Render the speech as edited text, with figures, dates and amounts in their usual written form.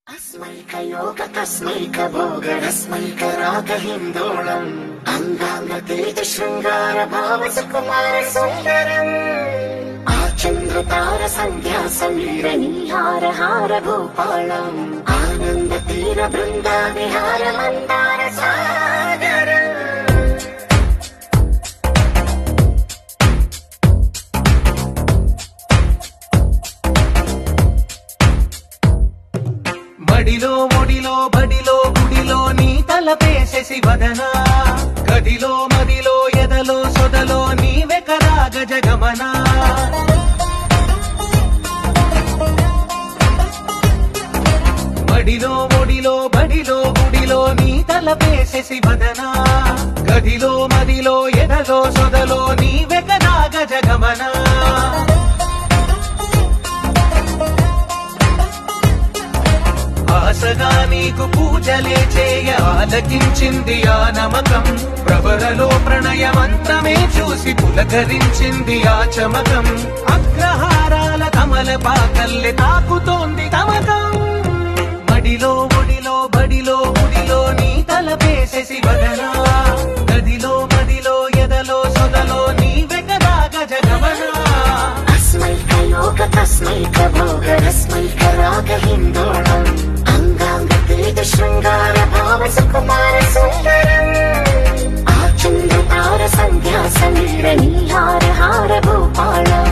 अस्मैकयोग तस्मैक भोग रस्मैक राग हिन्दोळम् अंगांग तेज शृंगार भाव सुकुमार सुंदरम् आचंद्र तार संध्या समीर नीहार हार भूपालम् आनंद तीर बृंदा विहार मंदार सागर మడిలో ఒడిలో బడిలో గుడిలో నీ తలపేసేసి వదనా గదిలో మదిలో ఎదలో సొదలో నీవే కదా గజగమనా మడిలో ఒడిలో బడిలో గుడిలో నీ తలపేసేసి వదనా గదిలో మదిలో ఎదలో సొదలో నీవే కదా గజగమనా ఆశగా నీకు పూజలే చేయ ఆలకించింది ఆ నమకం ప్రవరలో ప్రణయ మంత్రమే చూసి పులకరించింది ఆ చమకం అగ్రహారాల కమల పాకల్లె తాకుతోంది తమకం మడిలో ఒడిలో బడిలో గుడిలో నీ తలపేసేసి వదనా గదిలో మదిలో ఎదలో సొదలో నీవే కదా గజగమనా अस्मैक योग तस्मैक भोग रस्मैक राग हिन्दोळम् अंगांग तेज शृंगार भाव सुकुमार सुंदरम् आचंद्र तार संध्या समीर नीहार हार भूपालम्